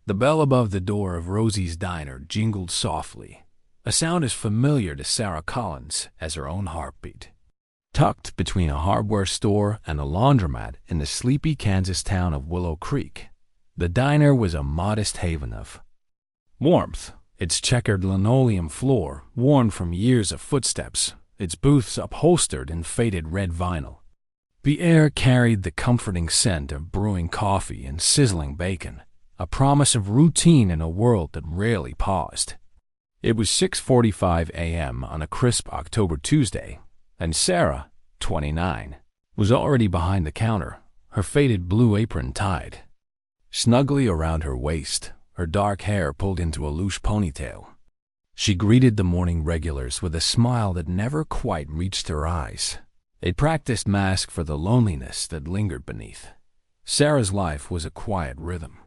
The bell above the door of Rosie's diner jingled softly, a sound as familiar to Sarah Collins as her own heartbeat. Tucked between a hardware store and a laundromat in the sleepy Kansas town of Willow Creek, the diner was a modest haven of warmth, its checkered linoleum floor worn from years of footsteps, its booths upholstered in faded red vinyl. The air carried the comforting scent of brewing coffee and sizzling bacon, a promise of routine in a world that rarely paused. It was 6:45 a.m. on a crisp October Tuesday, and Sarah, 29, was already behind the counter, her faded blue apron tied snugly around her waist, her dark hair pulled into a loose ponytail. She greeted the morning regulars with a smile that never quite reached her eyes, a practiced mask for the loneliness that lingered beneath. Sarah's life was a quiet rhythm.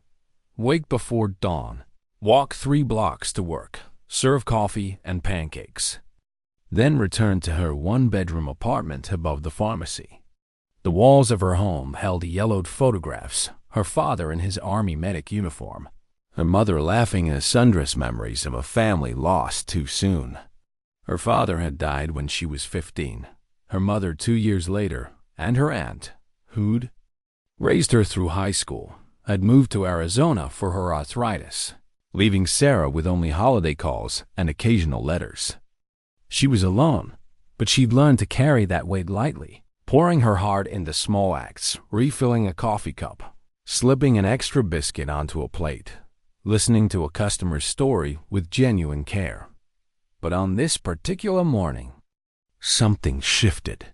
Wake before dawn, walk 3 blocks to work, serve coffee and pancakes, then return to her one-bedroom apartment above the pharmacy. The walls of her home held yellowed photographs, her father in his Army medic uniform, her mother laughing in sundress memories of a family lost too soon. Her father had died when she was 15, her mother 2 years later, and her aunt, who'd raised her through high school, had moved to Arizona for her arthritis, leaving Sarah with only holiday calls and occasional letters. She was alone, but she'd learned to carry that weight lightly, pouring her heart into small acts, refilling a coffee cup, slipping an extra biscuit onto a plate, listening to a customer's story with genuine care. But on this particular morning, something shifted.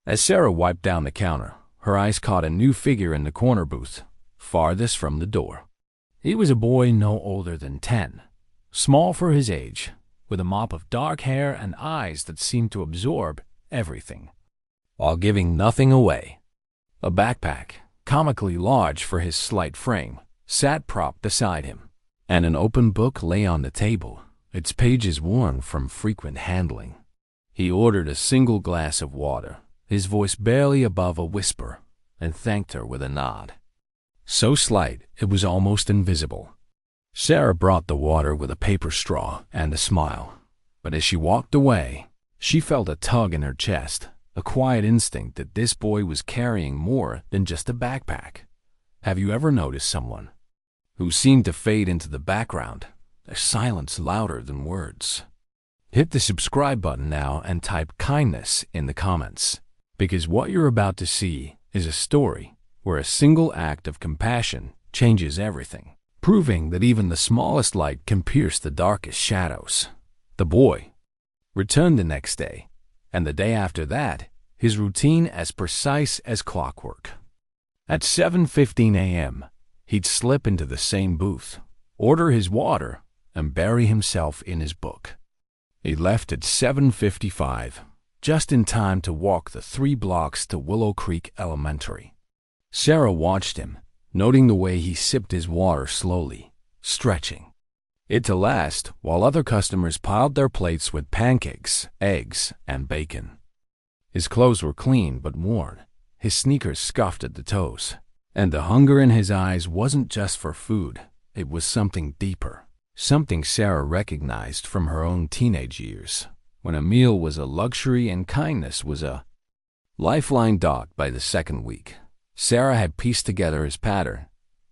As Sarah wiped down the counter, her eyes caught a new figure in the corner booth, farthest from the door. He was a boy no older than 10, small for his age, with a mop of dark hair and eyes that seemed to absorb everything, while giving nothing away. A backpack, comically large for his slight frame, sat propped beside him, and an open book lay on the table, its pages worn from frequent handling. He ordered a single glass of water, his voice barely above a whisper, and thanked her with a nod, so slight it was almost invisible. Sarah brought the water with a paper straw and a smile, but as she walked away, she felt a tug in her chest, a quiet instinct that this boy was carrying more than just a backpack. Have you ever noticed someone who seemed to fade into the background, their silence louder than words? Hit the subscribe button now and type kindness in the comments, because what you're about to see is a story where a single act of compassion changes everything, proving that even the smallest light can pierce the darkest shadows. The boy returned the next day, and the day after that, his routine as precise as clockwork. At 7:15 a.m., he'd slip into the same booth, order his water, and bury himself in his book. He left at 7:55, just in time to walk the 3 blocks to Willow Creek Elementary. Sarah watched him, noting the way he sipped his water slowly, stretching it to last while other customers piled their plates with pancakes, eggs, and bacon. His clothes were clean but worn, his sneakers scuffed at the toes, and the hunger in his eyes wasn't just for food, it was something deeper, something Sarah recognized from her own teenage years, when a meal was a luxury and kindness was a lifeline. By the second week, Sarah had pieced together his pattern,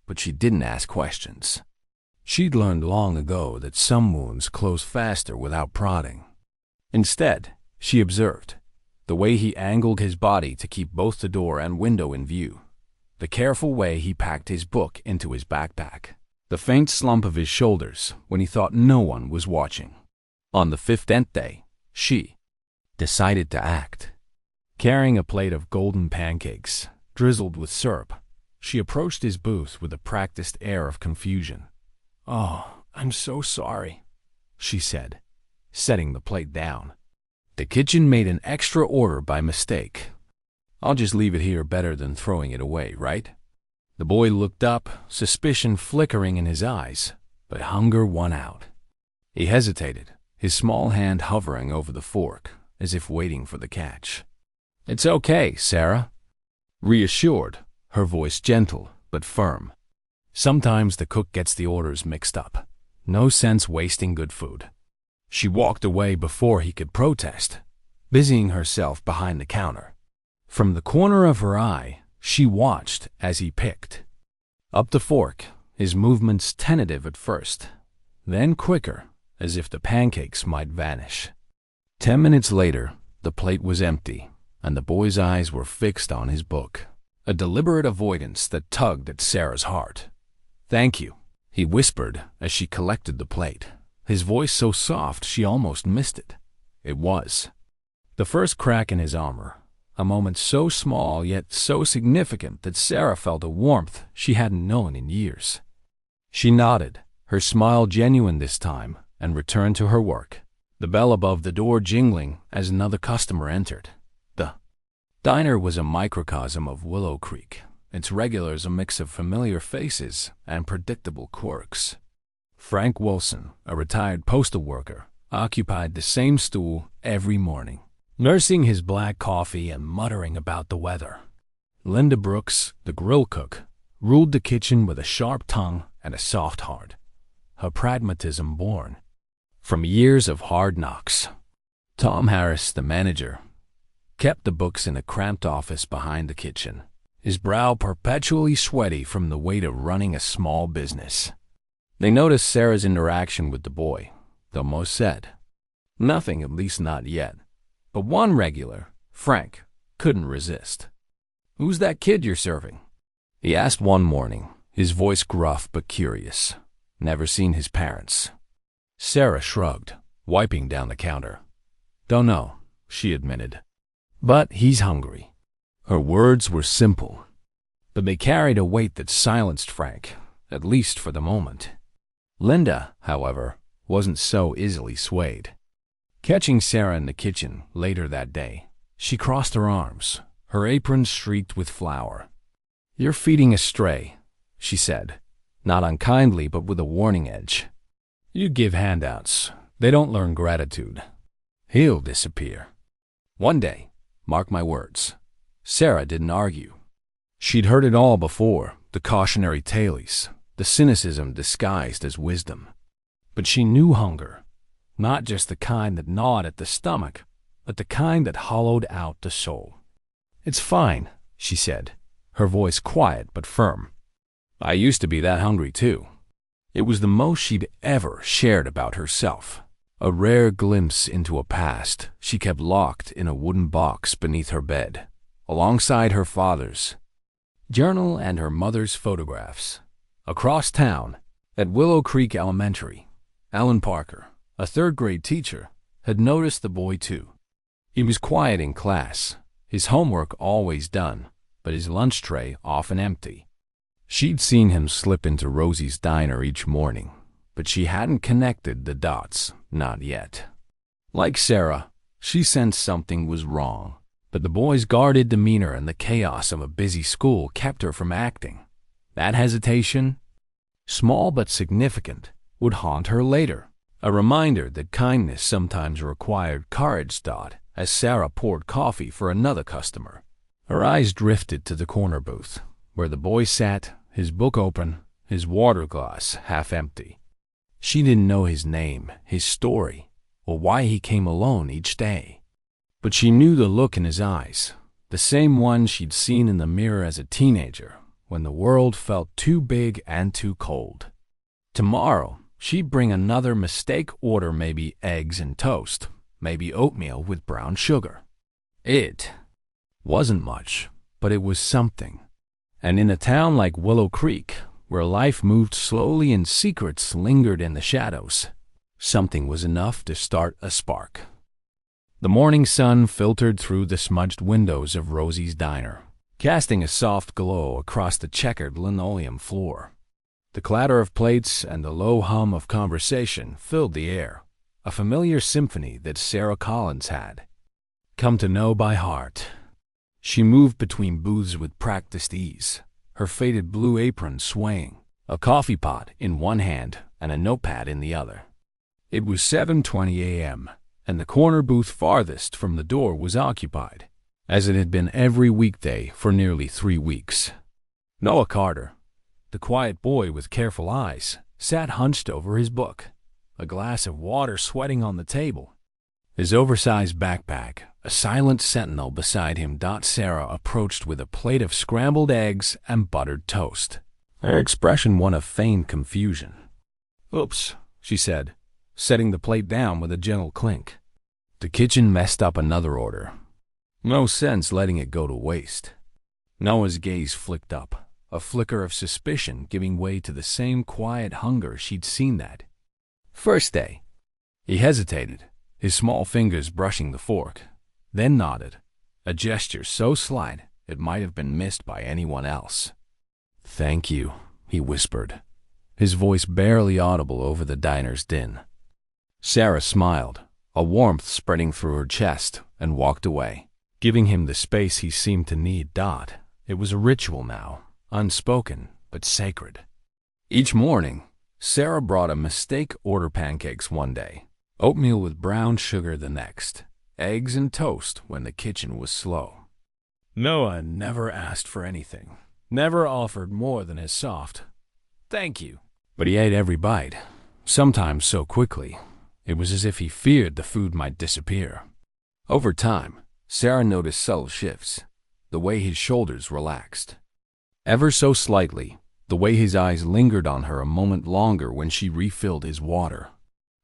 but she didn't ask questions. She'd learned long ago that some wounds close faster without prodding. Instead, she observed the way he angled his body to keep both the door and window in view, the careful way he packed his book into his backpack, the faint slump of his shoulders when he thought no one was watching. On the 15th day, she decided to act. Carrying a plate of golden pancakes, drizzled with syrup, she approached his booth with a practiced air of confusion. "Oh, I'm so sorry," she said, setting the plate down. "The kitchen made an extra order by mistake. I'll just leave it here, better than throwing it away, right?" The boy looked up, suspicion flickering in his eyes, but hunger won out. He hesitated, his small hand hovering over the fork, as if waiting for the catch. "It's okay, Sarah," reassured, her voice gentle but firm. Sometimes the cook gets the orders mixed up. No sense wasting good food. She walked away before he could protest, busying herself behind the counter. From the corner of her eye, she watched as he picked up the fork, his movements tentative at first, then quicker, as if the pancakes might vanish. 10 minutes later, the plate was empty, and the boy's eyes were fixed on his book, a deliberate avoidance that tugged at Sarah's heart. "Thank you," he whispered as she collected the plate, his voice so soft she almost missed it. It was the first crack in his armor, a moment so small yet so significant that Sarah felt a warmth she hadn't known in years. She nodded, her smile genuine this time, and returned to her work, the bell above the door jingling as another customer entered. The diner was a microcosm of Willow Creek, its regulars a mix of familiar faces and predictable quirks. Frank Wilson, a retired postal worker, occupied the same stool every morning, nursing his black coffee and muttering about the weather. Linda Brooks, the grill cook, ruled the kitchen with a sharp tongue and a soft heart, her pragmatism born from years of hard knocks. Tom Harris, the manager, kept the books in a cramped office behind the kitchen, his brow perpetually sweaty from the weight of running a small business. They noticed Sarah's interaction with the boy, though most said nothing, at least not yet. But one regular, Frank, couldn't resist. "Who's that kid you're serving?" he asked one morning, his voice gruff but curious. Never seen his parents. Sarah shrugged, wiping down the counter. "Don't know," she admitted. "But he's hungry." Her words were simple, but they carried a weight that silenced Frank, at least for the moment. Linda, however, wasn't so easily swayed. Catching Sarah in the kitchen later that day, she crossed her arms, her apron streaked with flour. "You're feeding a stray," she said, not unkindly but with a warning edge. "You give handouts, they don't learn gratitude. He'll disappear one day, mark my words." Sarah didn't argue. She'd heard it all before, the cautionary tales, the cynicism disguised as wisdom. But she knew hunger, not just the kind that gnawed at the stomach, but the kind that hollowed out the soul. "It's fine," she said, her voice quiet but firm. "I used to be that hungry too." It was the most she'd ever shared about herself, a rare glimpse into a past she kept locked in a wooden box beneath her bed, alongside her father's journal and her mother's photographs. Across town, at Willow Creek Elementary, Alan Parker, a third-grade teacher, had noticed the boy too. He was quiet in class, his homework always done, but his lunch tray often empty. She'd seen him slip into Rosie's diner each morning, but she hadn't connected the dots, not yet. Like Sarah, she sensed something was wrong, but the boy's guarded demeanor and the chaos of a busy school kept her from acting. That hesitation, small but significant, would haunt her later, a reminder that kindness sometimes required courage. As Sarah poured coffee for another customer, her eyes drifted to the corner booth, where the boy sat, his book open, his water glass half empty. She didn't know his name, his story, or why he came alone each day. But she knew the look in his eyes, the same one she'd seen in the mirror as a teenager, when the world felt too big and too cold. Tomorrow, she'd bring another mistake order, maybe eggs and toast, maybe oatmeal with brown sugar. It wasn't much, but it was something. And in a town like Willow Creek, where life moved slowly and secrets lingered in the shadows, something was enough to start a spark. The morning sun filtered through the smudged windows of Rosie's diner, casting a soft glow across the checkered linoleum floor. The clatter of plates and the low hum of conversation filled the air, a familiar symphony that Sarah Collins had come to know by heart. She moved between booths with practiced ease, her faded blue apron swaying, a coffee pot in one hand and a notepad in the other. It was 7:20 a.m., and the corner booth farthest from the door was occupied, as it had been every weekday for nearly 3 weeks. Noah Carter, The quiet boy with careful eyes sat hunched over his book, a glass of water sweating on the table. His oversized backpack, a silent sentinel beside him. Sarah approached with a plate of scrambled eggs and buttered toast, her expression one of feigned confusion. "Oops," she said, setting the plate down with a gentle clink. The kitchen messed up another order. No sense letting it go to waste. Noah's gaze flicked up, a flicker of suspicion giving way to the same quiet hunger she'd seen that first day. He hesitated, his small fingers brushing the fork, then nodded, a gesture so slight it might have been missed by anyone else. "Thank you," he whispered, his voice barely audible over the diner's din. Sarah smiled, a warmth spreading through her chest, and walked away, giving him the space he seemed to need. It was a ritual now, unspoken but sacred. Each morning, Sarah brought a mistake order: pancakes one day, oatmeal with brown sugar the next, eggs and toast when the kitchen was slow. Noah never asked for anything, never offered more than his soft "thank you," but he ate every bite, sometimes so quickly it was as if he feared the food might disappear. Over time, Sarah noticed subtle shifts, the way his shoulders relaxed, ever so slightly, the way his eyes lingered on her a moment longer when she refilled his water.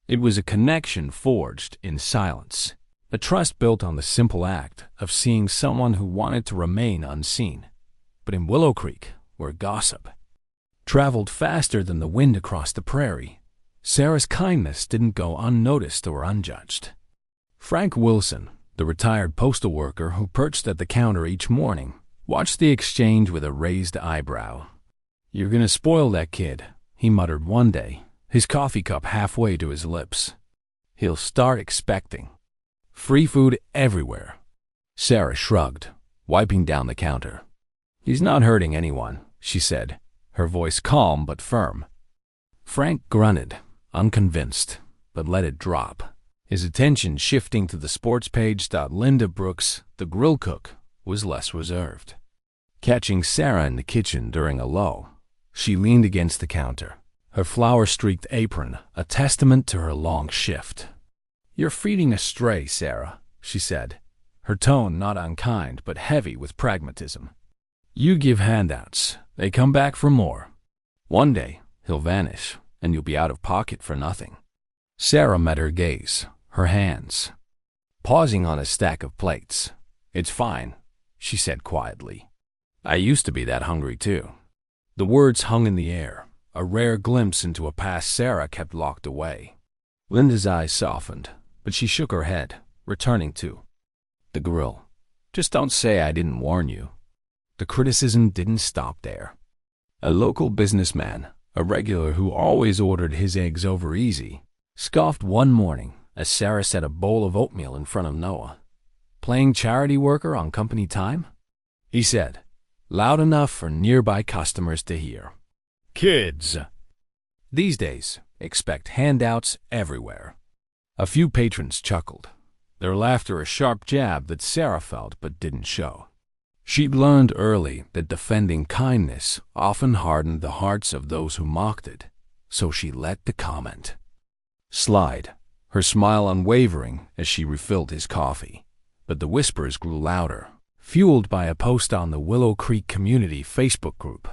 It was a connection forged in silence, a trust built on the simple act of seeing someone who wanted to remain unseen. But in Willow Creek, where gossip traveled faster than the wind across the prairie, Sarah's kindness didn't go unnoticed or unjudged. Frank Wilson, the retired postal worker who perched at the counter each morning, watched the exchange with a raised eyebrow. "You're gonna spoil that kid," he muttered one day, his coffee cup halfway to his lips. "He'll start expecting free food everywhere." Sarah shrugged, wiping down the counter. "He's not hurting anyone," she said, her voice calm but firm. Frank grunted, unconvinced, but let it drop, his attention shifting to the sports page. Linda Brooks, the grill cook, was less reserved. Catching Sarah in the kitchen during a lull, she leaned against the counter, her flour-streaked apron a testament to her long shift. "You're feeding a stray, Sarah," she said, her tone not unkind but heavy with pragmatism. "You give handouts, they come back for more. One day, he'll vanish, and you'll be out of pocket for nothing." Sarah met her gaze, her hands pausing on a stack of plates. "It's fine," she said quietly. "I used to be that hungry too." The words hung in the air, a rare glimpse into a past Sarah kept locked away. Linda's eyes softened, but she shook her head, returning to the grill. "Just don't say I didn't warn you." The criticism didn't stop there. A local businessman, a regular who always ordered his eggs over easy, scoffed one morning as Sarah set a bowl of oatmeal in front of Noah. "Playing charity worker on company time?" he said, loud enough for nearby customers to hear. "Kids these days expect handouts everywhere." A few patrons chuckled, their laughter a sharp jab that Sarah felt but didn't show. She'd learned early that defending kindness often hardened the hearts of those who mocked it, so she let the comment slide, her smile unwavering as she refilled his coffee. But the whispers grew louder, fueled by a post on the Willow Creek community Facebook group.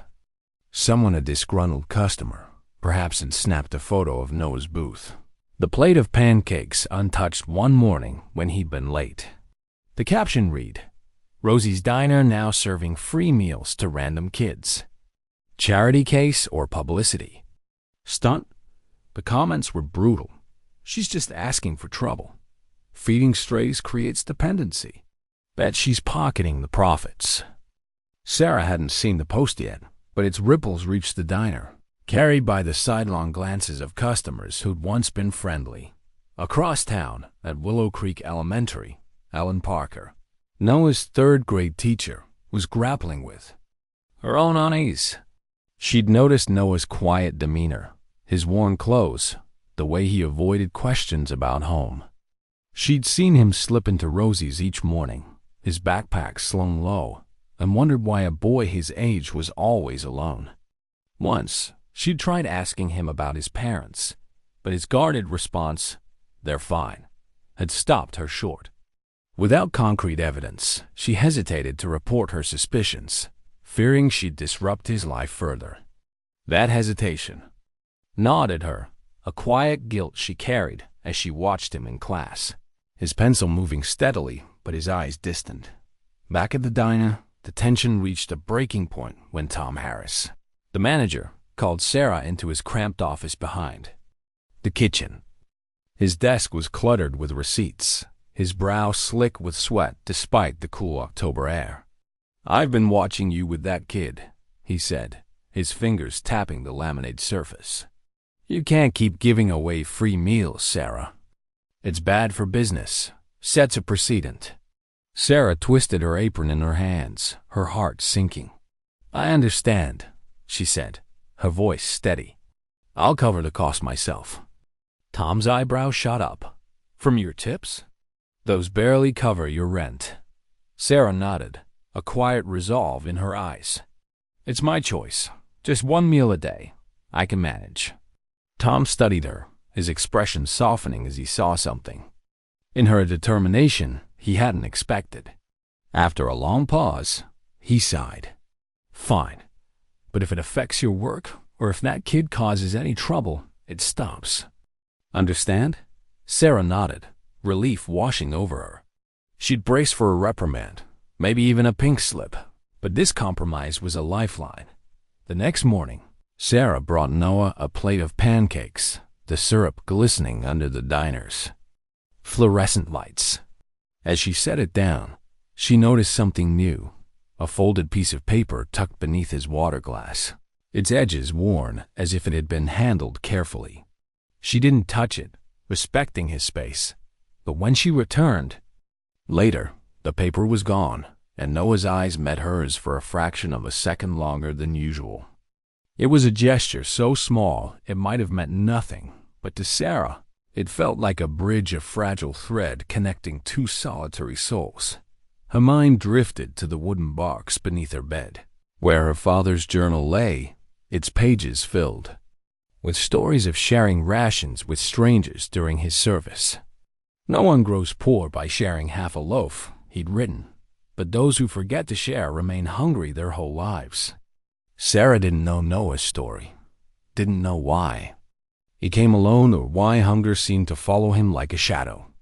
Someone, a disgruntled customer, perhaps, had snapped a photo of Noah's booth, the plate of pancakes untouched one morning when he'd been late. The caption read, "Rosie's Diner now serving free meals to random kids. Charity case or publicity? Stunt?" The comments were brutal. "She's just asking for trouble. Feeding strays creates dependency. Bet she's pocketing the profits." Sarah hadn't seen the post yet, but its ripples reached the diner, carried by the sidelong glances of customers who'd once been friendly. Across town, at Willow Creek Elementary, Ellen Parker, Noah's third-grade teacher, was grappling with her own unease. She'd noticed Noah's quiet demeanor, his worn clothes, the way he avoided questions about home. She'd seen him slip into Rosie's each morning, his backpack slung low, and wondered why a boy his age was always alone. Once, she'd tried asking him about his parents, but his guarded response, "They're fine," had stopped her short. Without concrete evidence, she hesitated to report her suspicions, fearing she'd disrupt his life further. That hesitation gnawed at her, a quiet guilt she carried as she watched him in class, his pencil moving steadily but his eyes distant. Back at the diner, the tension reached a breaking point when Tom Harris, the manager, called Sarah into his cramped office behind the kitchen. His desk was cluttered with receipts, his brow slick with sweat despite the cool October air. "I've been watching you with that kid," he said, his fingers tapping the laminated surface. "You can't keep giving away free meals, Sarah. It's bad for business. Sets a precedent." Sarah twisted her apron in her hands, her heart sinking. "I understand," she said, her voice steady. "I'll cover the cost myself." Tom's eyebrow shot up. "From your tips? Those barely cover your rent." Sarah nodded, a quiet resolve in her eyes. "It's my choice. Just one meal a day. I can manage." Tom studied her, his expression softening as he saw something in her determination he hadn't expected. After a long pause, he sighed. "Fine. But if it affects your work, or if that kid causes any trouble, it stops. Understand?" Sarah nodded, relief washing over her. She'd brace for a reprimand, maybe even a pink slip, but this compromise was a lifeline. The next morning, Sarah brought Noah a plate of pancakes, the syrup glistening under the diner's fluorescent lights. As she set it down, she noticed something new, a folded piece of paper tucked beneath his water glass, its edges worn as if it had been handled carefully. She didn't touch it, respecting his space, but when she returned later, the paper was gone, and Noah's eyes met hers for a fraction of a second longer than usual. It was a gesture so small it might have meant nothing, but to Sarah, it felt like a bridge of fragile thread connecting two solitary souls. Her mind drifted to the wooden box beneath her bed, where her father's journal lay, its pages filled with stories of sharing rations with strangers during his service. "No one grows poor by sharing half a loaf," he'd written, "but those who forget to share remain hungry their whole lives." Sarah didn't know Noah's story, didn't know why he came alone or why hunger seemed to follow him like a shadow.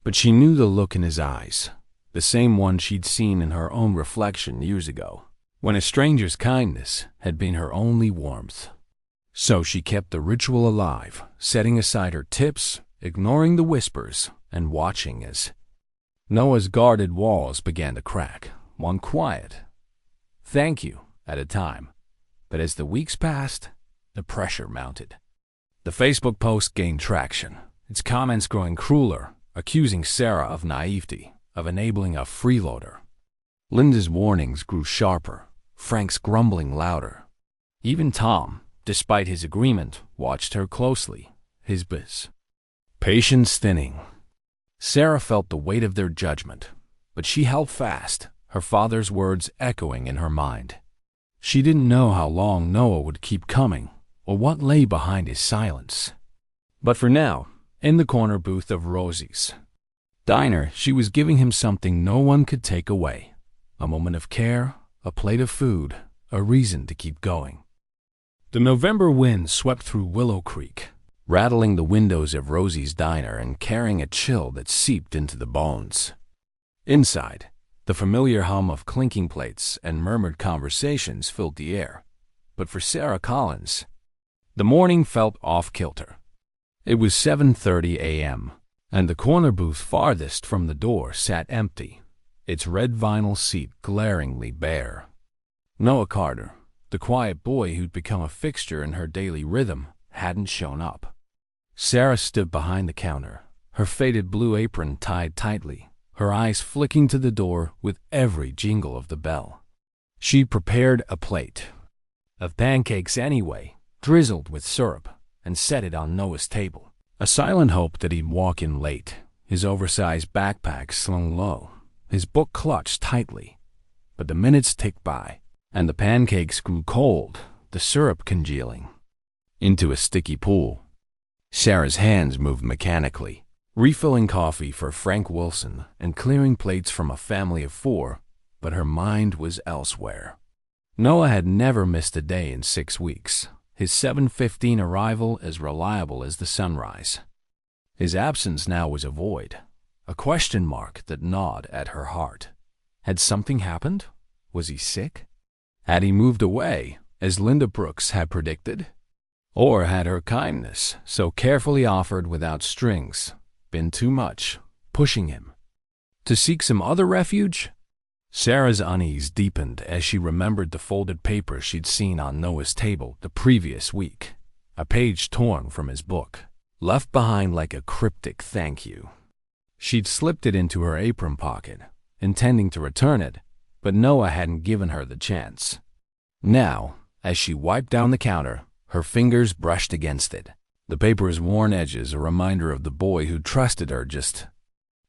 But she knew the look in his eyes, the same one she'd seen in her own reflection years ago, when a stranger's kindness had been her only warmth. So she kept the ritual alive, setting aside her tips, ignoring the whispers, and watching as Noah's guarded walls began to crack, one quiet "thank you" at a time. But as the weeks passed, the pressure mounted. The Facebook post gained traction, its comments growing crueler, accusing Sarah of naivety, of enabling a freeloader. Linda's warnings grew sharper, Frank's grumbling louder. Even Tom, despite his agreement, watched her closely, his patience thinning. Sarah felt the weight of their judgment, but she held fast, her father's words echoing in her mind. She didn't know how long Noah would keep coming, or what lay behind his silence. But for now, in the corner booth of Rosie's diner, she was giving him something no one could take away. A moment of care, a plate of food, a reason to keep going. The November wind swept through Willow Creek, rattling the windows of Rosie's diner and carrying a chill that seeped into the bones. Inside, the familiar hum of clinking plates and murmured conversations filled the air. But for Sarah Collins, the morning felt off-kilter. It was 7:30 a.m., and the corner booth farthest from the door sat empty, its red vinyl seat glaringly bare. Noah Carter, the quiet boy who'd become a fixture in her daily rhythm, hadn't shown up. Sarah stood behind the counter, her faded blue apron tied tightly, her eyes flicking to the door with every jingle of the bell. She'd prepared a plate of pancakes anyway, drizzled with syrup, and set it on Noah's table, a silent hope that he'd walk in late, his oversized backpack slung low, his book clutched tightly. But the minutes ticked by, and the pancakes grew cold, the syrup congealing into a sticky pool. Sarah's hands moved mechanically, refilling coffee for Frank Wilson and clearing plates from a family of 4, but her mind was elsewhere. Noah had never missed a day in 6 weeks, his 7:15 arrival as reliable as the sunrise. His absence now was a void, a question mark that gnawed at her heart. Had something happened? Was he sick? Had he moved away, as Linda Brooks had predicted? Or had her kindness, so carefully offered without strings, been too much, pushing him to seek some other refuge? Sarah's unease deepened as she remembered the folded paper she'd seen on Noah's table the previous week, a page torn from his book, left behind like a cryptic thank you. She'd slipped it into her apron pocket, intending to return it, but Noah hadn't given her the chance. Now, as she wiped down the counter, her fingers brushed against it, the paper's worn edges a reminder of the boy who trusted her just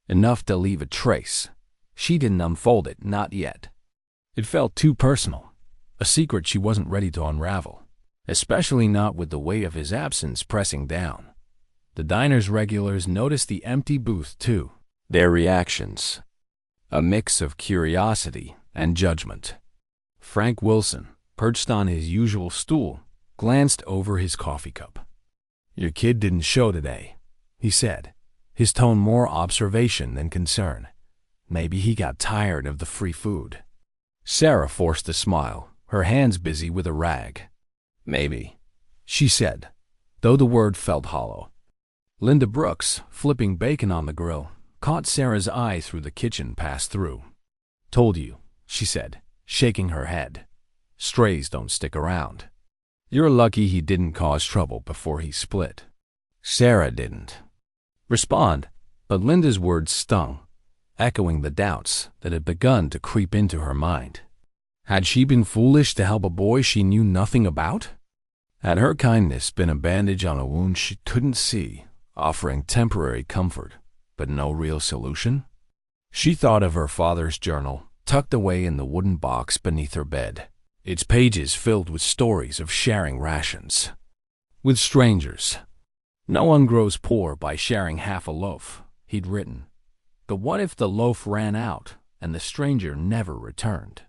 enough to leave a trace. She didn't unfold it, not yet. It felt too personal, a secret she wasn't ready to unravel, especially not with the weight of his absence pressing down. The diner's regulars noticed the empty booth too, their reactions a mix of curiosity and judgment. Frank Wilson, perched on his usual stool, glanced over his coffee cup. "Your kid didn't show today," he said, his tone more observation than concern. "Maybe he got tired of the free food." Sarah forced a smile, her hands busy with a rag. "Maybe," she said, though the word felt hollow. Linda Brooks, flipping bacon on the grill, caught Sarah's eye through the kitchen pass-through. "Told you," she said, shaking her head. "Strays don't stick around. You're lucky he didn't cause trouble before he split." Sarah didn't respond, but Linda's words stung, echoing the doubts that had begun to creep into her mind. Had she been foolish to help a boy she knew nothing about? Had her kindness been a bandage on a wound she couldn't see, offering temporary comfort, but no real solution? She thought of her father's journal, tucked away in the wooden box beneath her bed, its pages filled with stories of sharing rations with strangers. "No one grows poor by sharing half a loaf," he'd written. But what if the loaf ran out and the stranger never returned?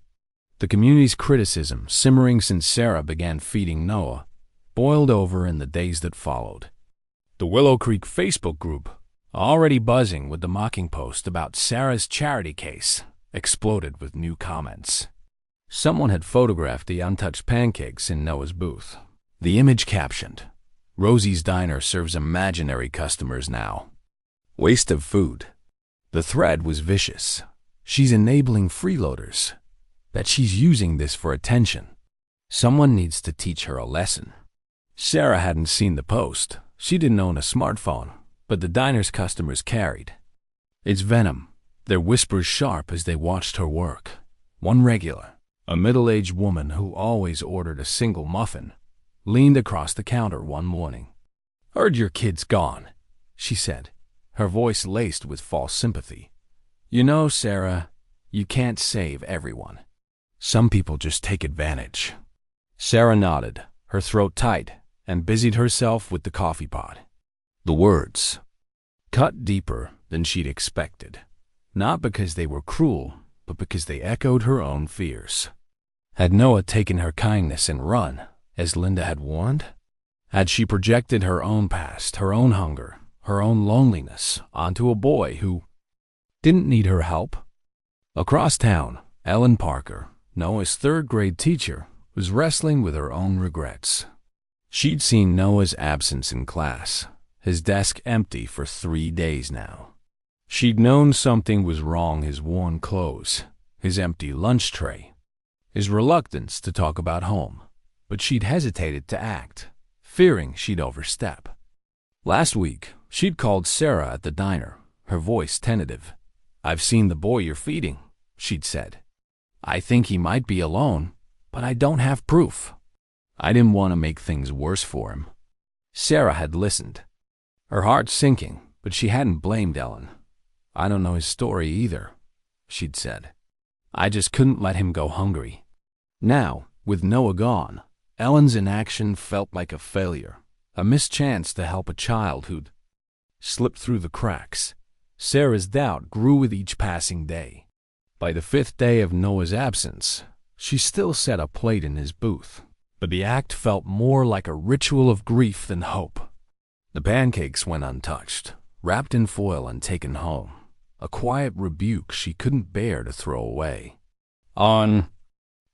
The community's criticism, simmering since Sarah began feeding Noah, boiled over in the days that followed. The Willow Creek Facebook group, already buzzing with the mocking post about Sarah's charity case, exploded with new comments. Someone had photographed the untouched pancakes in Noah's booth. The image captioned, "Rosie's Diner serves imaginary customers now. Waste of food." The thread was vicious. "She's enabling freeloaders. Bet she's using this for attention. Someone needs to teach her a lesson." Sarah hadn't seen the post. She didn't own a smartphone, but the diner's customers carried. Its venom, their whispers sharp as they watched her work. One regular, a middle-aged woman who always ordered a single muffin, leaned across the counter one morning. "Heard your kid's gone," she said, her voice laced with false sympathy. "You know, Sarah, you can't save everyone. Some people just take advantage." Sarah nodded, her throat tight, and busied herself with the coffee pot. The words cut deeper than she'd expected, not because they were cruel, but because they echoed her own fears. Had Noah taken her kindness and run, as Linda had warned? Had she projected her own past, her own hunger, her own loneliness onto a boy who didn't need her help? Across town, Ellen Parker, Noah's third-grade teacher, was wrestling with her own regrets. She'd seen Noah's absence in class, his desk empty for 3 days now. She'd known something was wrong: his worn clothes, his empty lunch tray, his reluctance to talk about home, but she'd hesitated to act, fearing she'd overstep. Last week, she'd called Sarah at the diner, her voice tentative. "I've seen the boy you're feeding," she'd said. "I think he might be alone, but I don't have proof." I didn't want to make things worse for him. Sarah had listened, her heart sinking, but she hadn't blamed Ellen. "I don't know his story either," she'd said. "I just couldn't let him go hungry." Now, with Noah gone, Ellen's inaction felt like a failure, a missed chance to help a child who'd slipped through the cracks. Sarah's doubt grew with each passing day. By the 5th day of Noah's absence, she still set a plate in his booth, but the act felt more like a ritual of grief than hope. The pancakes went untouched, wrapped in foil and taken home, a quiet rebuke she couldn't bear to throw away. On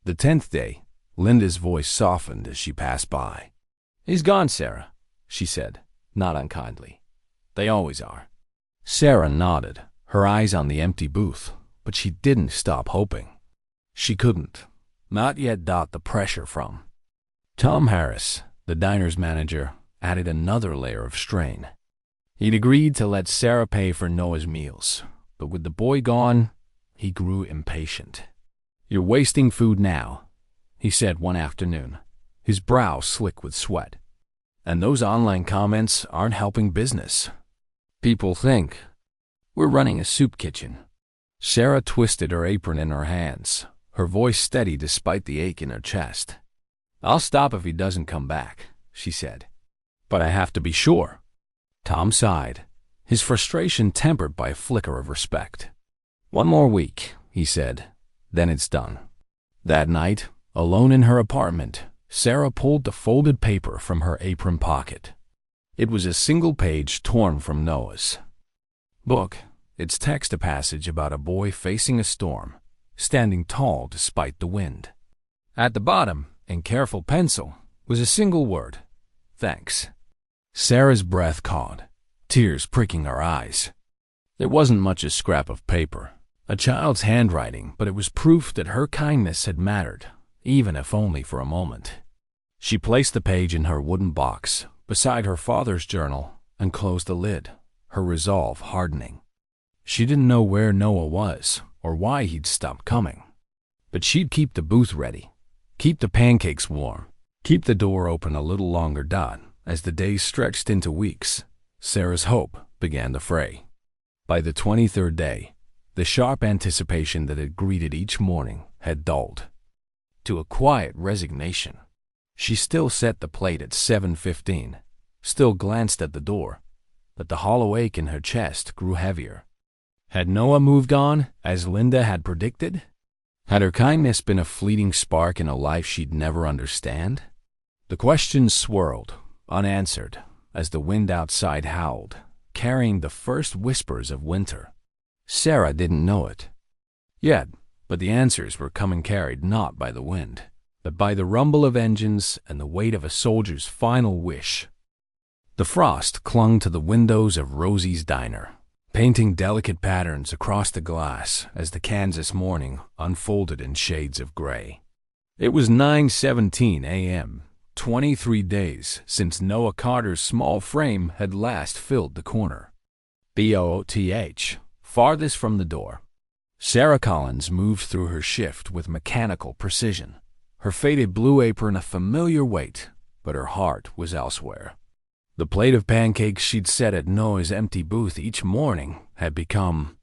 the 10th day, Linda's voice softened as she passed by. "He's gone, Sarah," she said, not unkindly. "They always are." Sarah nodded, her eyes on the empty booth, but she didn't stop hoping. She couldn't, not yet. The pressure from Tom Harris, the diner's manager, added another layer of strain. He'd agreed to let Sarah pay for Noah's meals, but with the boy gone, he grew impatient. "You're wasting food now," he said one afternoon, his brow slick with sweat. "And those online comments aren't helping business. People think we're running a soup kitchen." Sarah twisted her apron in her hands, her voice steady despite the ache in her chest. "I'll stop if he doesn't come back," she said. "But I have to be sure." Tom sighed, his frustration tempered by a flicker of respect. "One more week," he said, "then it's done." That night, alone in her apartment, Sarah pulled the folded paper from her apron pocket. It was a single page torn from Noah's book, its text a passage about a boy facing a storm, standing tall despite the wind. At the bottom, in careful pencil, was a single word: "Thanks." Sarah's breath caught, tears pricking her eyes. It wasn't much a scrap of paper, a child's handwriting, but it was proof that her kindness had mattered, even if only for a moment. She placed the page in her wooden box, beside her father's journal, and closed the lid, her resolve hardening. She didn't know where Noah was, or why he'd stopped coming. But she'd keep the booth ready, keep the pancakes warm, keep the door open a little longer. As the days stretched into weeks, Sarah's hope began to fray. By the 23rd day, the sharp anticipation that had greeted each morning had dulled to a quiet resignation. She still set the plate at 7:15, still glanced at the door, but the hollow ache in her chest grew heavier. Had Noah moved on, as Linda had predicted? Had her kindness been a fleeting spark in a life she'd never understand? The questions swirled, unanswered, as the wind outside howled, carrying the first whispers of winter. Sarah didn't know it yet, but the answers were coming, carried not by the wind, but by the rumble of engines and the weight of a soldier's final wish. The frost clung to the windows of Rosie's diner, painting delicate patterns across the glass as the Kansas morning unfolded in shades of gray. It was 9:17 a.m., 23 days since Noah Carter's small frame had last filled the corner. BOTH, farthest from the door. Sarah Collins moved through her shift with mechanical precision, her faded blue apron a familiar weight, but her heart was elsewhere. The plate of pancakes she'd set at Noah's empty booth each morning had become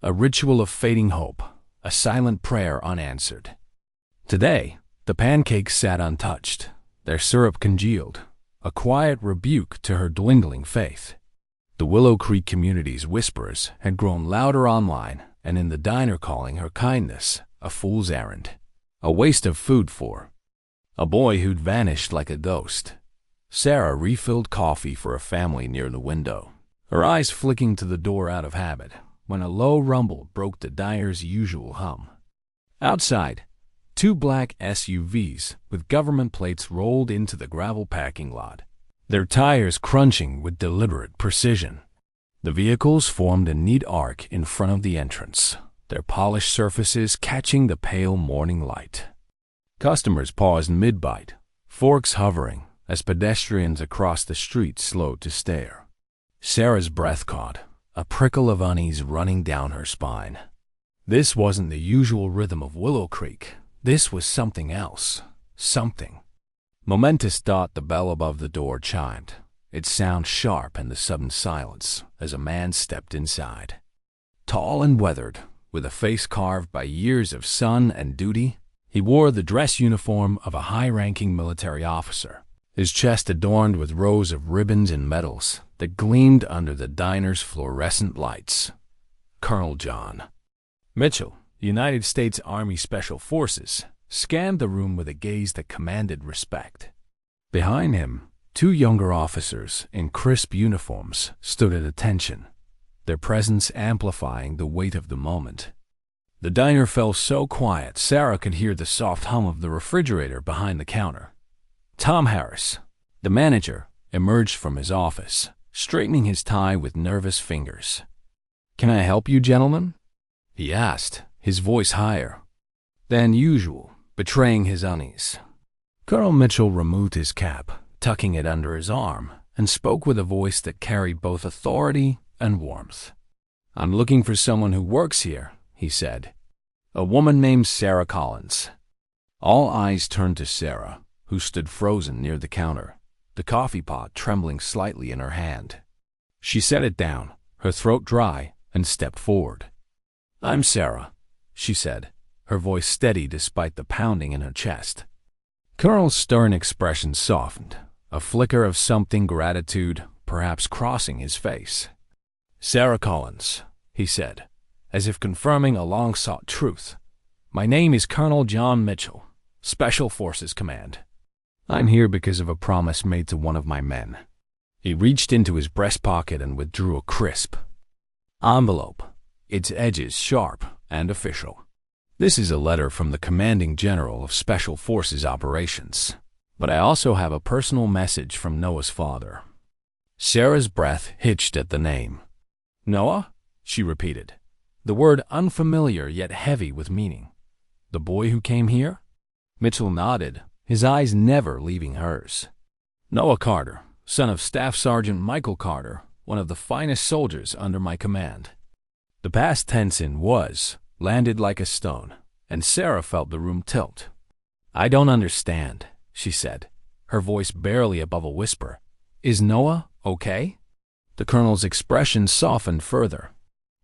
a ritual of fading hope, a silent prayer unanswered. Today, the pancakes sat untouched, their syrup congealed, a quiet rebuke to her dwindling faith. The Willow Creek community's whispers had grown louder online, and in the diner calling her kindness a fool's errand, a waste of food for a boy who'd vanished like a ghost. Sarah refilled coffee for a family near the window, her eyes flicking to the door out of habit, when a low rumble broke the diner's usual hum. Outside, 2 black SUVs with government plates rolled into the gravel parking lot, their tires crunching with deliberate precision. The vehicles formed a neat arc in front of the entrance, their polished surfaces catching the pale morning light. Customers paused mid-bite, forks hovering, as pedestrians across the street slowed to stare. Sarah's breath caught, a prickle of unease running down her spine. This wasn't the usual rhythm of Willow Creek. This was something else. Something momentous. The bell above the door chimed, its sound sharp in the sudden silence as a man stepped inside. Tall and weathered, with a face carved by years of sun and duty, He wore the dress uniform of a high-ranking military officer, his chest adorned with rows of ribbons and medals that gleamed under the diner's fluorescent lights. Colonel John Mitchell, United States Army Special Forces, scanned the room with a gaze that commanded respect. Behind him, two younger officers in crisp uniforms stood at attention, their presence amplifying the weight of the moment. The diner felt so quiet Sarah could hear the soft hum of the refrigerator behind the counter. Tom Harris, the manager, emerged from his office, straightening his tie with nervous fingers. "Can I help you, gentlemen?" he asked, his voice higher than usual, betraying his unease. Colonel Mitchell removed his cap, tucking it under his arm, and spoke with a voice that carried both authority and warmth. "I'm looking for someone who works here," he said. "A woman named Sarah Collins." All eyes turned to Sarah, who stood frozen near the counter, the coffee pot trembling slightly in her hand. She set it down, her throat dry, and stepped forward. "I'm Sarah," she said, her voice steady despite the pounding in her chest. Colonel's stern expression softened, a flicker of something gratitude perhaps crossing his face. "Sarah Collins," he said, as if confirming a long-sought truth. "My name is Colonel John Mitchell, Special Forces Command. I'm here because of a promise made to one of my men." He reached into his breast pocket and withdrew a crisp envelope, its edges sharp and official. "This is a letter from the Commanding General of Special Forces Operations, but I also have a personal message from Noah's father." Sarah's breath hitched at the name. "Noah?" she repeated, the word unfamiliar yet heavy with meaning. "The boy who came here?" Mitchell nodded, his eyes never leaving hers. "Noah Carter, son of Staff Sergeant Michael Carter, one of the finest soldiers under my command." The past tense in was landed like a stone, and Sarah felt the room tilt. "I don't understand," she said, her voice barely above a whisper. "Is Noah okay?" The colonel's expression softened further.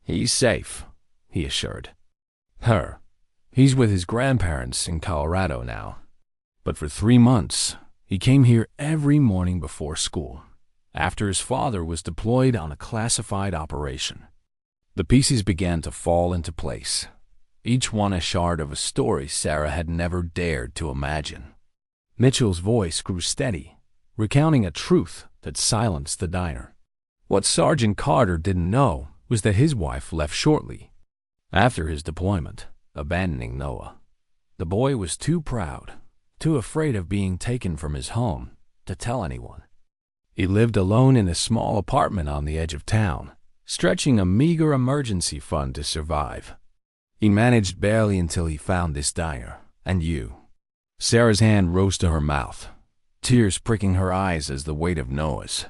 "He's safe," he assured her. "He's with his grandparents in Colorado now. But for 3 months, he came here every morning before school, after his father was deployed on a classified operation." The pieces began to fall into place, each one a shard of a story Sarah had never dared to imagine. Mitchell's voice grew steady, recounting a truth that silenced the diner. What Sergeant Carter didn't know was that his wife left shortly after his deployment, abandoning Noah. The boy was too proud, too afraid of being taken from his home, to tell anyone. He lived alone in a small apartment on the edge of town, stretching a meager emergency fund to survive. He managed barely until he found this diner, and you. Sarah's hand rose to her mouth, tears pricking her eyes as the weight of Noah's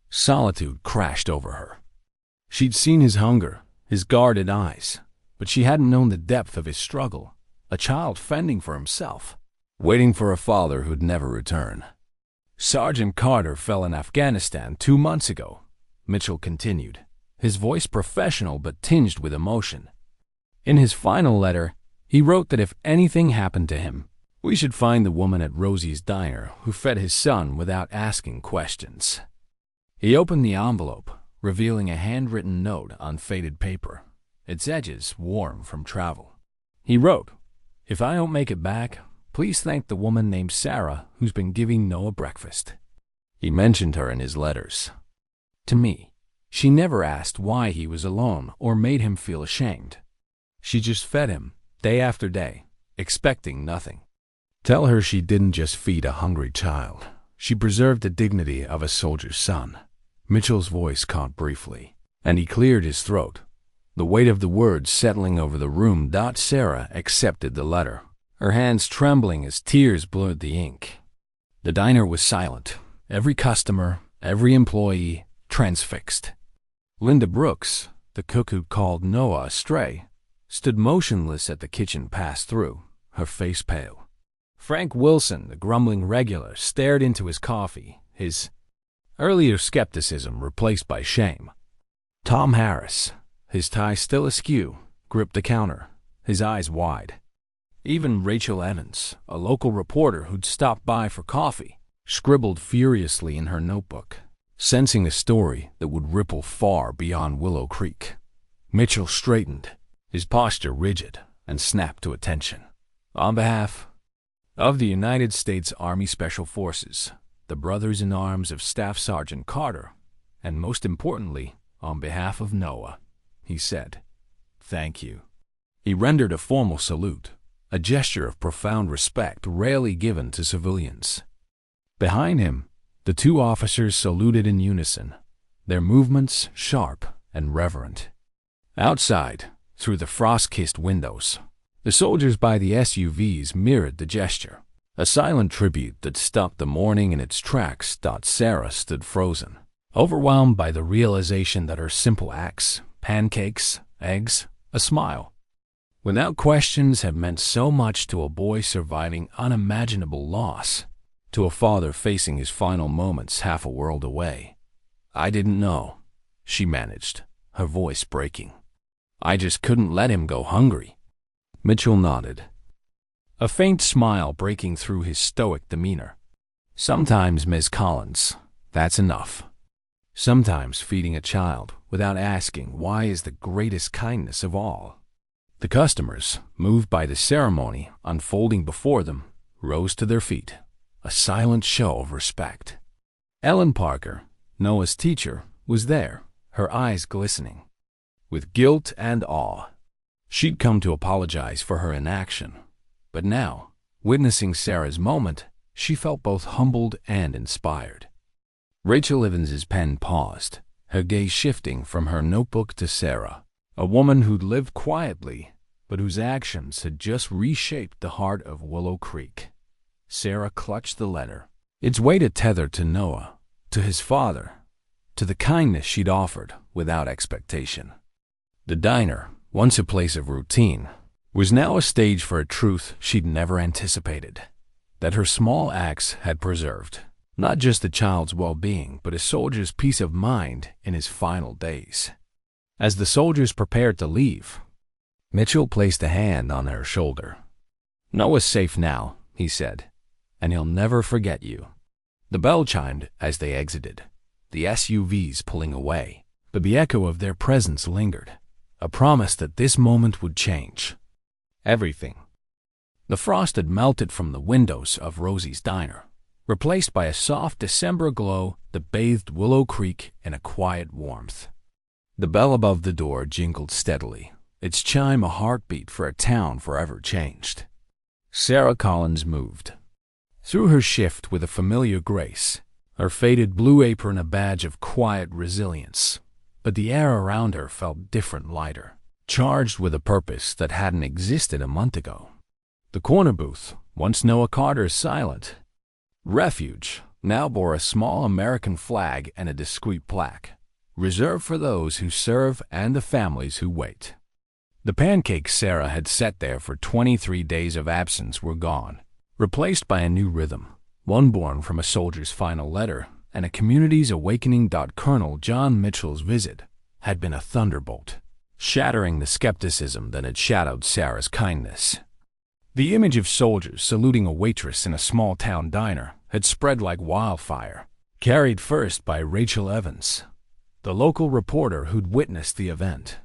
solitude crashed over her. She'd seen his hunger, his guarded eyes, but she hadn't known the depth of his struggle, a child fending for himself, waiting for a father who'd never return. "Sergeant Carter fell in Afghanistan 2 months ago," Mitchell continued, his voice professional but tinged with emotion. In his final letter, he wrote that if anything happened to him, we should find the woman at Rosie's diner who fed his son without asking questions. He opened the envelope, revealing a handwritten note on faded paper, its edges warm from travel. He wrote, "If I don't make it back, please thank the woman named Sarah who's been giving Noah breakfast." He mentioned her in his letters. To me, she never asked why he was alone or made him feel ashamed. She just fed him, day after day, expecting nothing. Tell her she didn't just feed a hungry child. She preserved the dignity of a soldier's son. Mitchell's voice caught briefly, and he cleared his throat, the weight of the words settling over the room. Sarah accepted the letter, her hands trembling as tears blurred the ink. The diner was silent, every customer, every employee transfixed. Linda Brooks, the cook who called Noah a stray, stood motionless at the kitchen pass-through, her face pale. Frank Wilson, the grumbling regular, stared into his coffee, his earlier skepticism replaced by shame. Tom Harris, his tie still askew, gripped the counter, his eyes wide. Even Rachel Evans, a local reporter who'd stopped by for coffee, scribbled furiously in her notebook, sensing a story that would ripple far beyond Willow Creek. Mitchell straightened, his posture rigid, and snapped to attention. On behalf of the United States Army Special Forces, the brothers-in-arms of Staff Sergeant Carter, and most importantly, on behalf of Noah, he said, "Thank you." He rendered a formal salute, a gesture of profound respect rarely given to civilians. Behind him, the two officers saluted in unison, their movements sharp and reverent. Outside, through the frost-kissed windows, the soldiers by the SUVs mirrored the gesture, a silent tribute that stopped the morning in its tracks. Sarah stood frozen, overwhelmed by the realization that her simple acts, pancakes, eggs, a smile, without questions, have meant so much to a boy surviving unimaginable loss, to a father facing his final moments half a world away. "I didn't know," she managed, her voice breaking. "I just couldn't let him go hungry." Mitchell nodded, a faint smile breaking through his stoic demeanor. "Sometimes, Ms. Collins, that's enough. Sometimes feeding a child without asking why is the greatest kindness of all." The customers, moved by the ceremony unfolding before them, rose to their feet, a silent show of respect. Ellen Parker, Noah's teacher, was there, her eyes glistening with guilt and awe. She'd come to apologize for her inaction, but now, witnessing Sarah's moment, she felt both humbled and inspired. Rachel Evans's pen paused, her gaze shifting from her notebook to Sarah, a woman who'd lived quietly, but whose actions had just reshaped the heart of Willow Creek. Sarah clutched the letter, its weight tethered to Noah, to his father, to the kindness she'd offered without expectation. The diner, once a place of routine, was now a stage for a truth she'd never anticipated, that her small acts had preserved not just the child's well-being, but a soldier's peace of mind in his final days. As the soldiers prepared to leave, Mitchell placed a hand on her shoulder. "Noah's safe now," he said, "and he'll never forget you." The bell chimed as they exited, the SUVs pulling away, but the echo of their presence lingered, a promise that this moment would change everything. The frost had melted from the windows of Rosie's diner, replaced by a soft December glow that bathed Willow Creek in a quiet warmth. The bell above the door jingled steadily, its chime a heartbeat for a town forever changed. Sarah Collins moved through her shift with a familiar grace, her faded blue apron a badge of quiet resilience, but the air around her felt different, lighter, charged with a purpose that hadn't existed a month ago. The corner booth, once Noah Carter's silent refuge, now bore a small American flag and a discreet plaque, reserved for those who serve and the families who wait. The pancakes Sarah had set there for 23 days of absence were gone, replaced by a new rhythm, one born from a soldier's final letter and a community's awakening. Colonel John Mitchell's visit had been a thunderbolt, shattering the skepticism that had shadowed Sarah's kindness. The image of soldiers saluting a waitress in a small-town diner had spread like wildfire, carried first by Rachel Evans, the local reporter who'd witnessed the event.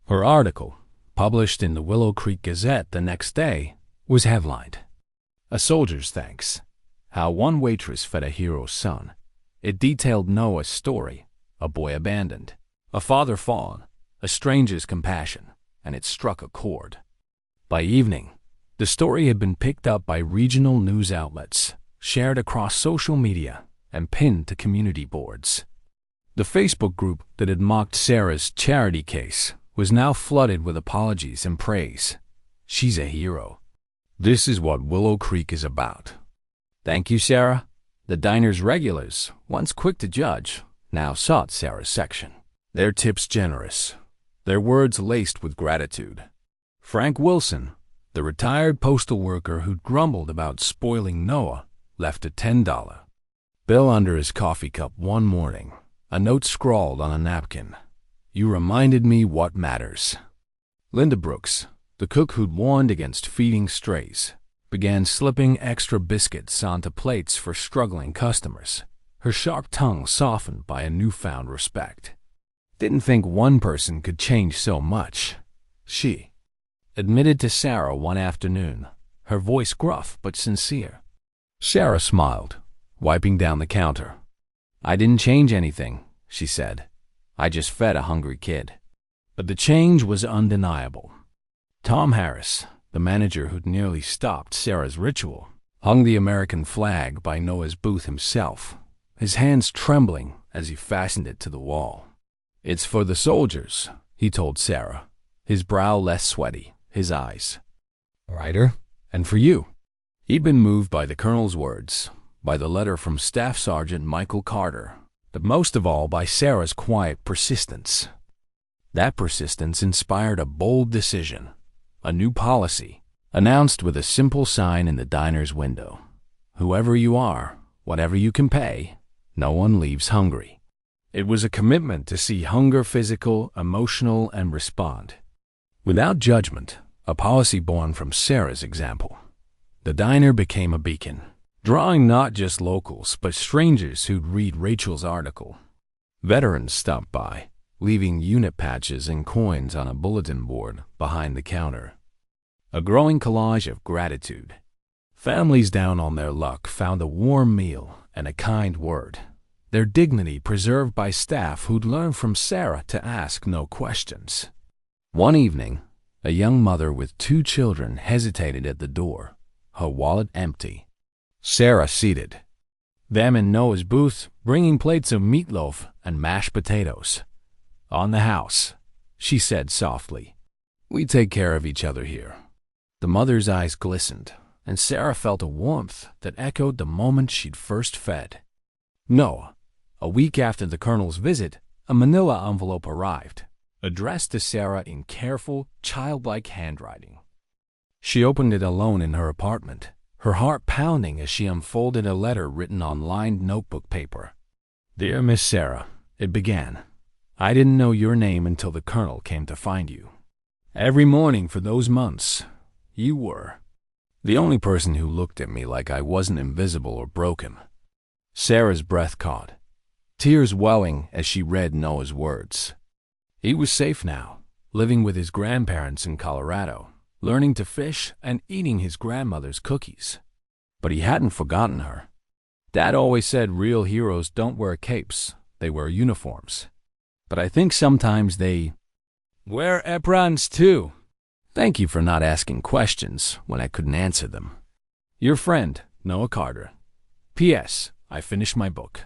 Her article, published in the Willow Creek Gazette the next day, was headlined, "A Soldier's Thanks: How One Waitress Fed a Hero's Son." It detailed Noah's story, a boy abandoned, a father fallen, a stranger's compassion, and it struck a chord. By evening, the story had been picked up by regional news outlets, shared across social media, and pinned to community boards. The Facebook group that had mocked Sarah's charity case was now flooded with apologies and praise. "She's a hero. This is what Willow Creek is about." "Thank you, Sarah." The diner's regulars, once quick to judge, now sought Sarah's section, their tips generous, their words laced with gratitude. Frank Wilson, the retired postal worker who'd grumbled about spoiling Noah, left a $10 bill under his coffee cup one morning, a note scrawled on a napkin. "You reminded me what matters." Linda Brooks, The cook who'd warned against feeding strays began slipping extra biscuits onto plates for struggling customers, her sharp tongue softened by a newfound respect. Didn't think one person could change so much, she admitted to Sarah one afternoon, her voice gruff but sincere. Sarah smiled, wiping down the counter. "I didn't change anything," she said. "I just fed a hungry kid." But the change was undeniable. Tom Harris, the manager who'd nearly stopped Sarah's ritual, hung the American flag by Noah's booth himself, his hands trembling as he fastened it to the wall. "It's for the soldiers," he told Sarah, his brow less sweaty, his eyes brighter. "And for you." He'd been moved by the colonel's words, by the letter from Staff Sergeant Michael Carter, but most of all by Sarah's quiet persistence. That persistence inspired a bold decision, a new policy, announced with a simple sign in the diner's window. "Whoever you are, whatever you can pay, no one leaves hungry." It was a commitment to see hunger physical, emotional, and respond. Without judgment, a policy born from Sarah's example. The diner became a beacon, drawing not just locals but strangers who'd read Rachel's article. Veterans stopped by, leaving unit patches and coins on a bulletin board behind the counter. A growing collage of gratitude. Families down on their luck found a warm meal and a kind word, their dignity preserved by staff who'd learned from Sarah to ask no questions. One evening, a young mother with 2 children hesitated at the door, her wallet empty. Sarah seated them in Noah's booth, bringing plates of meatloaf and mashed potatoes. "On the house," she said softly. "We take care of each other here." The mother's eyes glistened, and Sarah felt a warmth that echoed the moment she'd first fed. Noah. A week after the colonel's visit, a manila envelope arrived, addressed to Sarah in careful, childlike handwriting. She opened it alone in her apartment, her heart pounding as she unfolded a letter written on lined notebook paper. "Dear Miss Sarah," it began, "I didn't know your name until the colonel came to find you. Every morning for those months, you were the only person who looked at me like I wasn't invisible or broken." Sarah's breath caught, tears welling as she read Noah's words. He was safe now, living with his grandparents in Colorado, learning to fish and eating his grandmother's cookies. But he hadn't forgotten her. Dad always said real heroes don't wear capes, they wear uniforms. But I think sometimes they wear aprons too. Thank you for not asking questions when I couldn't answer them. Your friend, Noah Carter. P.S. I finished my book.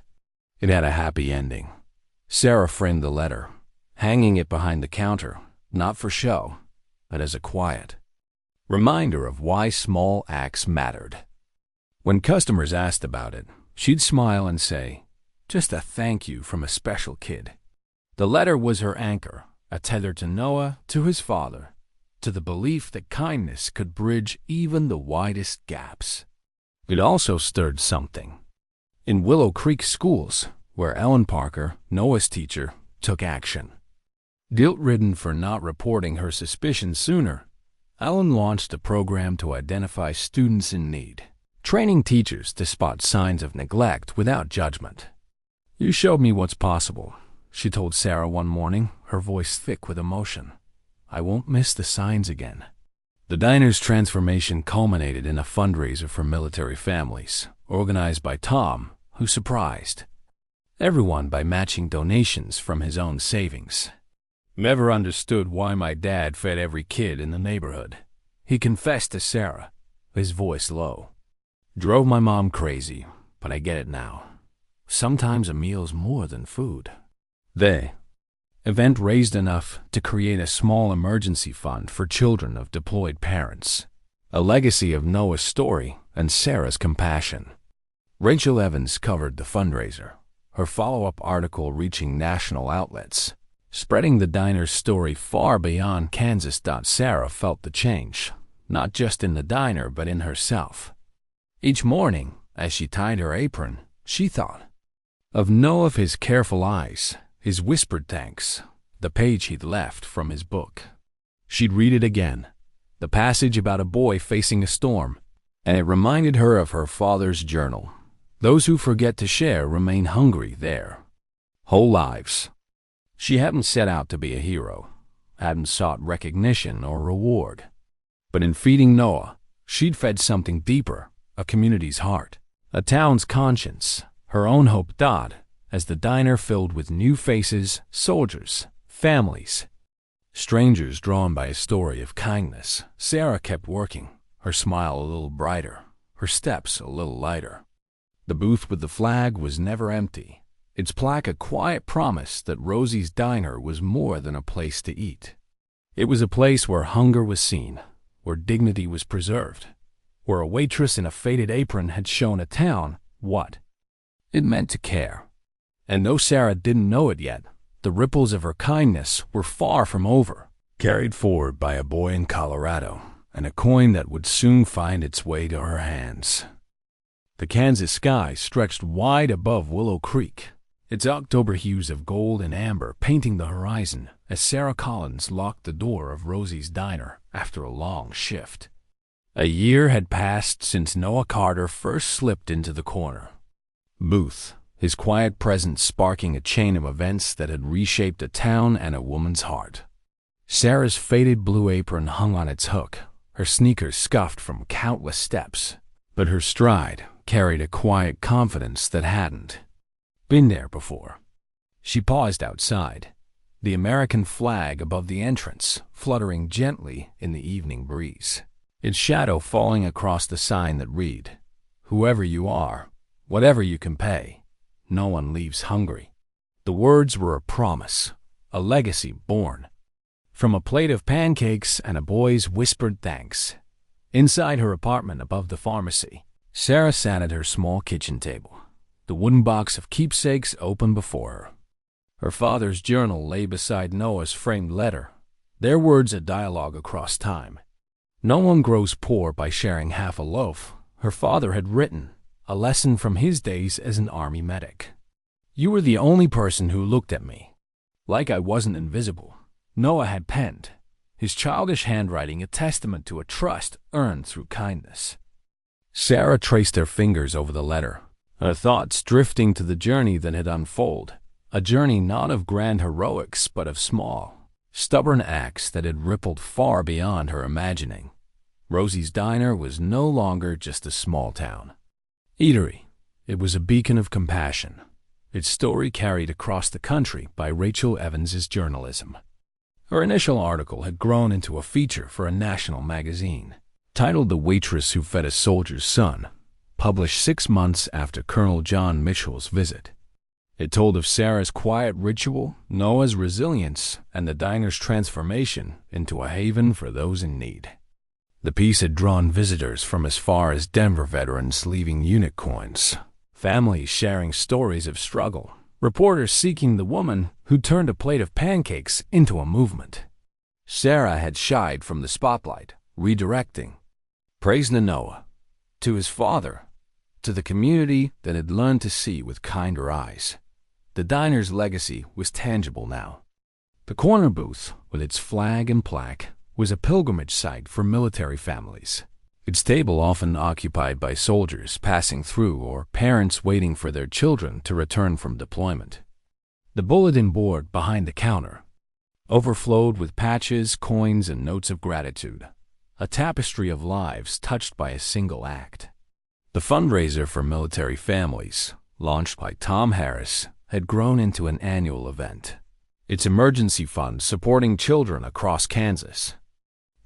It had a happy ending. Sarah framed the letter, hanging it behind the counter, not for show, but as a quiet reminder of why small acts mattered. When customers asked about it, she'd smile and say, "Just a thank you from a special kid." The letter was her anchor, a tether to Noah, to his father, to the belief that kindness could bridge even the widest gaps. It also stirred something. In Willow Creek schools, where Ellen Parker, Noah's teacher, took action. Guilt-ridden for not reporting her suspicions sooner, Ellen launched a program to identify students in need, training teachers to spot signs of neglect without judgment. "You showed me what's possible," she told Sarah one morning, her voice thick with emotion. "I won't miss the signs again." The diner's transformation culminated in a fundraiser for military families, organized by Tom, who surprised everyone by matching donations from his own savings. "Never understood why my dad fed every kid in the neighborhood," he confessed to Sarah, his voice low. "Drove my mom crazy, but I get it now. Sometimes a meal's more than food." The event raised enough to create a small emergency fund for children of deployed parents, a legacy of Noah's story and Sarah's compassion. Rachel Evans covered the fundraiser, her follow-up article reaching national outlets, spreading the diner's story far beyond Kansas. Sarah felt the change, not just in the diner but in herself. Each morning, as she tied her apron, she thought of Noah, his careful eyes, his whispered thanks, the page he'd left from his book. She'd read it again, the passage about a boy facing a storm, and it reminded her of her father's journal. Those who forget to share remain hungry their whole lives. She hadn't set out to be a hero, hadn't sought recognition or reward. But in feeding Noah, she'd fed something deeper, a community's heart, a town's conscience, her own hope died as the diner filled with new faces, soldiers, families, strangers drawn by a story of kindness. Sarah kept working, her smile a little brighter, her steps a little lighter. The booth with the flag was never empty, its plaque a quiet promise that Rosie's diner was more than a place to eat. It was a place where hunger was seen, where dignity was preserved, where a waitress in a faded apron had shown a town what it meant to care. And though Sarah didn't know it yet, the ripples of her kindness were far from over, carried forward by a boy in Colorado, and a coin that would soon find its way to her hands. The Kansas sky stretched wide above Willow Creek, its October hues of gold and amber painting the horizon as Sarah Collins locked the door of Rosie's diner after a long shift. A year had passed since Noah Carter first slipped into the corner booth, his quiet presence sparking a chain of events that had reshaped a town and a woman's heart. Sarah's faded blue apron hung on its hook, her sneakers scuffed from countless steps, but her stride carried a quiet confidence that hadn't been there before. She paused outside, the American flag above the entrance fluttering gently in the evening breeze, its shadow falling across the sign that read, "Whoever you are, whatever you can pay, no one leaves hungry." The words were a promise, a legacy born from a plate of pancakes and a boy's whispered thanks. Inside her apartment above the pharmacy, Sarah sat at her small kitchen table, the wooden box of keepsakes open before her. Her father's journal lay beside Noah's framed letter, their words a dialogue across time. "No one grows poor by sharing half a loaf," her father had written, a lesson from his days as an army medic. "You were the only person who looked at me like I wasn't invisible," Noah had penned, his childish handwriting a testament to a trust earned through kindness. Sarah traced her fingers over the letter, her thoughts drifting to the journey that had unfolded, a journey not of grand heroics but of small, stubborn acts that had rippled far beyond her imagining. Rosie's diner was no longer just a small town eatery. It was a beacon of compassion, its story carried across the country by Rachel Evans's journalism. Her initial article had grown into a feature for a national magazine, titled "The Waitress Who Fed a Soldier's Son," published 6 months after Colonel John Mitchell's visit. It told of Sarah's quiet ritual, Noah's resilience, and the diner's transformation into a haven for those in need. The piece had drawn visitors from as far as Denver veterans leaving unit coins, families sharing stories of struggle, reporters seeking the woman who turned a plate of pancakes into a movement. Sarah had shied from the spotlight, redirecting praise to Noah, to his father, to the community that had learned to see with kinder eyes. The diner's legacy was tangible now. The corner booth, with its flag and plaque, was a pilgrimage site for military families, its table often occupied by soldiers passing through or parents waiting for their children to return from deployment. The bulletin board behind the counter overflowed with patches, coins, and notes of gratitude, a tapestry of lives touched by a single act. The fundraiser for military families, launched by Tom Harris, had grown into an annual event, its emergency fund supporting children across Kansas.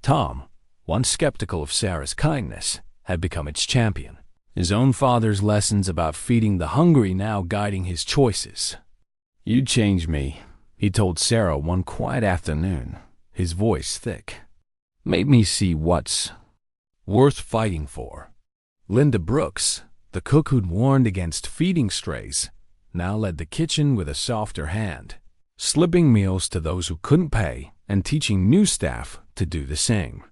Tom, once skeptical of Sarah's kindness, had become its champion, his own father's lessons about feeding the hungry now guiding his choices. "You changed me," he told Sarah one quiet afternoon, his voice thick. "Made me see what's worth fighting for." Linda Brooks, the cook who'd warned against feeding strays, now led the kitchen with a softer hand, slipping meals to those who couldn't pay and teaching new staff to do the same.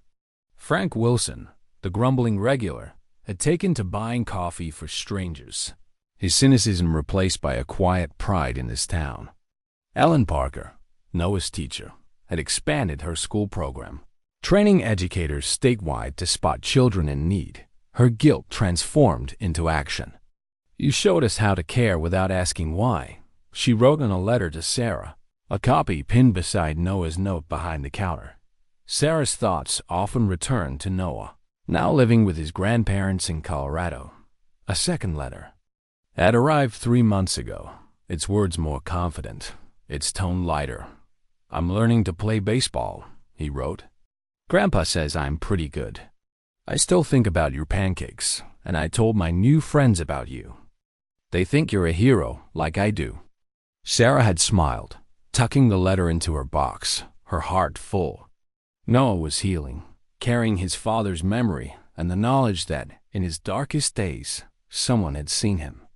Frank Wilson, the grumbling regular, had taken to buying coffee for strangers, his cynicism replaced by a quiet pride in his town. Ellen Parker, Noah's teacher, had expanded her school program, training educators statewide to spot children in need, her guilt transformed into action. "You showed us how to care without asking why," she wrote in a letter to Sarah, a copy pinned beside Noah's note behind the counter. Sarah's thoughts often returned to Noah, now living with his grandparents in Colorado. A second letter had arrived 3 months ago, its words more confident, its tone lighter. "I'm learning to play baseball," he wrote. "Grandpa says I'm pretty good. I still think about your pancakes, and I told my new friends about you. They think you're a hero, like I do." Sarah had smiled, tucking the letter into her box, her heart full. Noah was healing, carrying his father's memory and the knowledge that, in his darkest days, someone had seen him.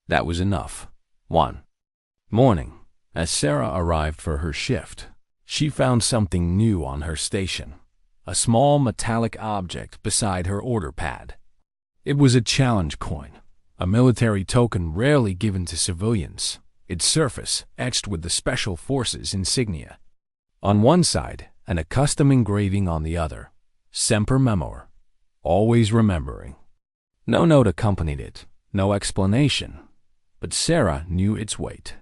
That was enough. One morning, as Sarah arrived for her shift, she found something new on her station, a small metallic object beside her order pad. It was a challenge coin, a military token rarely given to civilians, its surface etched with the Special Forces insignia. On one side, and a custom engraving on the other, Semper Memor, always remembering. No note accompanied it, no explanation, but Sarah knew its weight.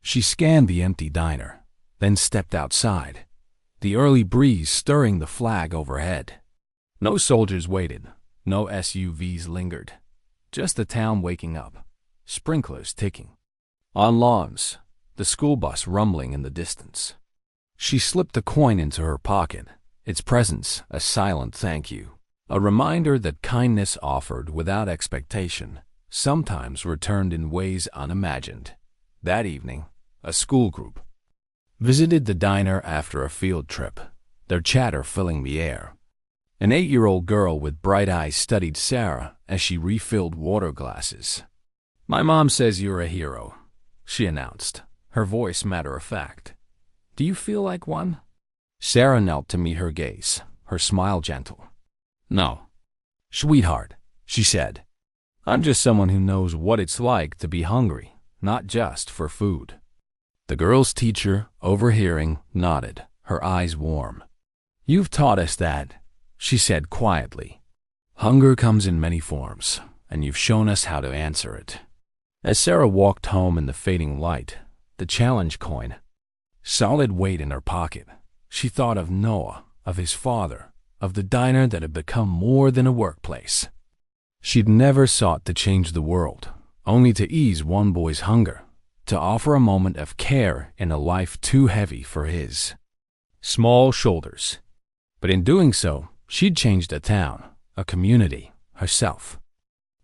She scanned the empty diner, then stepped outside, the early breeze stirring the flag overhead. No soldiers waited, no SUVs lingered, just the town waking up, sprinklers ticking. On lawns, the school bus rumbling in the distance. She slipped the coin into her pocket, its presence a silent thank you, a reminder that kindness offered without expectation sometimes returned in ways unimagined. That evening, a school group visited the diner after a field trip, their chatter filling the air. An 8-year-old girl with bright eyes studied Sarah as she refilled water glasses. "My mom says you're a hero," she announced, her voice matter-of-fact. "Do you feel like one?" Sarah knelt to meet her gaze, her smile gentle. "No, sweetheart," she said. "I'm just someone who knows what it's like to be hungry, not just for food." The girl's teacher, overhearing, nodded, her eyes warm. "You've taught us that," she said quietly. "Hunger comes in many forms, and you've shown us how to answer it." As Sarah walked home in the fading light, the challenge coin, solid weight in her pocket, she thought of Noah, of his father, of the diner that had become more than a workplace. She'd never sought to change the world, only to ease one boy's hunger, to offer a moment of care in a life too heavy for his small shoulders. But in doing so, she'd changed a town, a community, herself.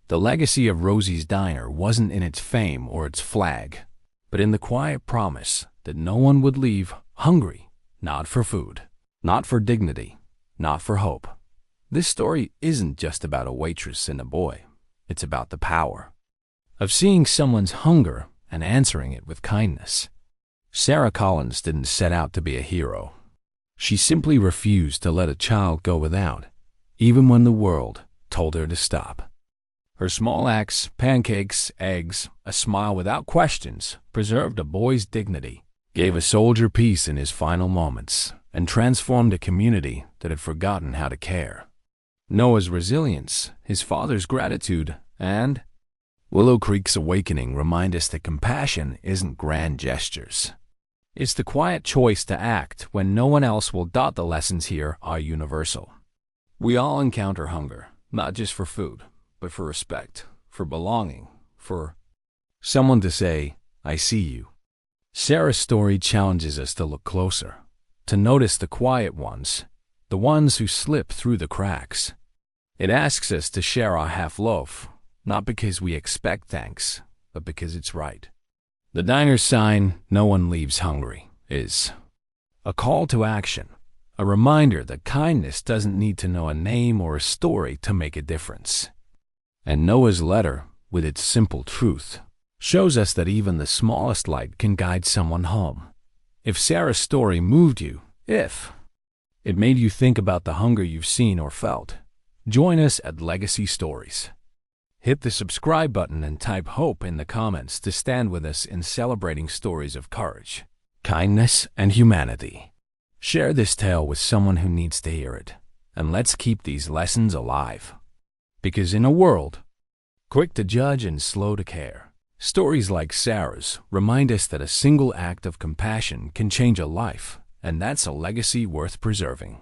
The legacy of Rosie's Diner wasn't in its fame or its flag, but in the quiet promise that no one would leave hungry, not for food, not for dignity, not for hope. This story isn't just about a waitress and a boy. It's about the power of seeing someone's hunger and answering it with kindness. Sarah Collins didn't set out to be a hero. She simply refused to let a child go without, even when the world told her to stop. Her small acts, pancakes, eggs, a smile without questions, preserved a boy's dignity, gave a soldier peace in his final moments, and transformed a community that had forgotten how to care. Noah's resilience, his father's gratitude, and Willow Creek's awakening remind us that compassion isn't grand gestures. It's the quiet choice to act when no one else will. The lessons here are universal. We all encounter hunger, not just for food, but for respect, for belonging, for someone to say, "I see you." Sarah's story challenges us to look closer, to notice the quiet ones, the ones who slip through the cracks. It asks us to share our half loaf, not because we expect thanks, but because it's right. The diner's sign, "No one leaves hungry," is a call to action, a reminder that kindness doesn't need to know a name or a story to make a difference. And Noah's letter, with its simple truth, shows us that even the smallest light can guide someone home. If Sarah's story moved you, if it made you think about the hunger you've seen or felt, join us at Legacy Stories. Hit the subscribe button and type hope in the comments to stand with us in celebrating stories of courage, kindness, and humanity. Share this tale with someone who needs to hear it, and let's keep these lessons alive. Because in a world quick to judge and slow to care, stories like Sarah's remind us that a single act of compassion can change a life, and that's a legacy worth preserving.